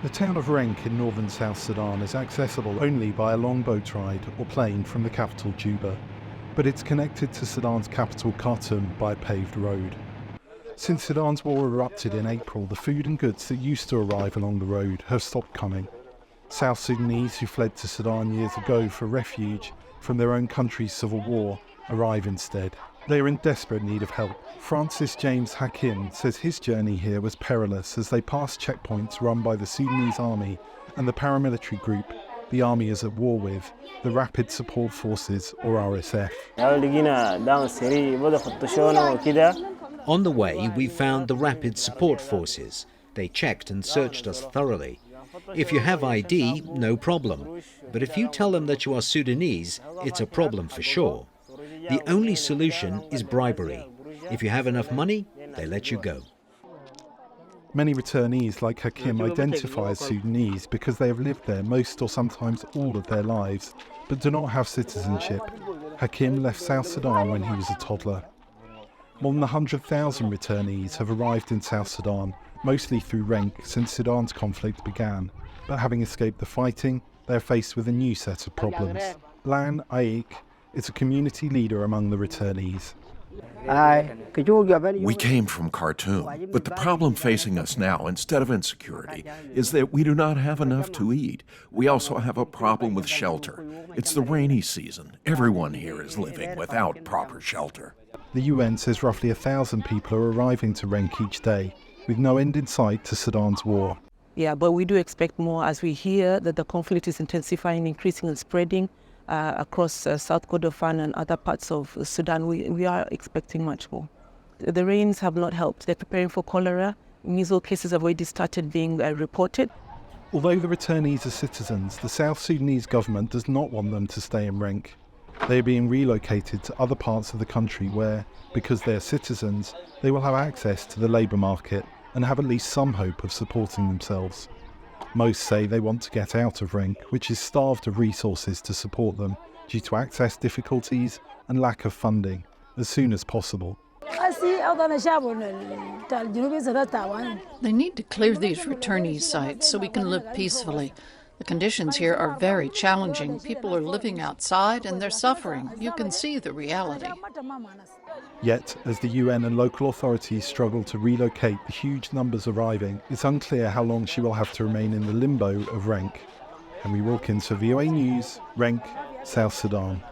The town of Renk in northern South Sudan is accessible only by a long boat ride or plane from the capital Juba, but it's connected to Sudan's capital Khartoum by a paved road. Since Sudan's war erupted in April, the food and goods that used to arrive along the road have stopped coming. South Sudanese who fled to Sudan years ago for refuge from their own country's civil war arrive instead. They are in desperate need of help. Francis James Hakim says his journey here was perilous as they passed checkpoints run by the Sudanese army and the paramilitary group the army is at war with, the Rapid Support Forces, or RSF. On the way, we found the Rapid Support Forces. They checked and searched us thoroughly. If you have ID, no problem. But if you tell them that you are Sudanese, it's a problem for sure. The only solution is bribery. If you have enough money, they let you go. Many returnees like Hakim identify as Sudanese because they have lived there most or sometimes all of their lives, but do not have citizenship. Hakim left South Sudan when he was a toddler. More than 100,000 returnees have arrived in South Sudan, mostly through Renk, since Sudan's conflict began. But having escaped the fighting, they are faced with a new set of problems. Lan Aik is a community leader among the returnees. We came from Khartoum, but the problem facing us now, instead of insecurity, is that we do not have enough to eat. We also have a problem with shelter. It's the rainy season. Everyone here is living without proper shelter. The UN says roughly 1,000 people are arriving to Renk each day, with no end in sight to Sudan's war. Yeah, but we do expect more as we hear that the conflict is intensifying, increasing and spreading across South Kordofan and other parts of Sudan. We are expecting much more. The rains have not helped. They're preparing for cholera. Measles cases have already started being reported. Although the returnees are citizens, the South Sudanese government does not want them to stay in Renk. They are being relocated to other parts of the country where, because they are citizens, they will have access to the labour market and have at least some hope of supporting themselves. Most say they want to get out of Renk, which is starved of resources to support them due to access difficulties and lack of funding, as soon as possible. They need to clear these returnee sites so we can live peacefully. The conditions here are very challenging. People are living outside and they're suffering. You can see the reality. Yet, as the UN and local authorities struggle to relocate the huge numbers arriving, it's unclear how long she will have to remain in the limbo of Renk. Henry Wilkins for VOA News, Renk, South Sudan.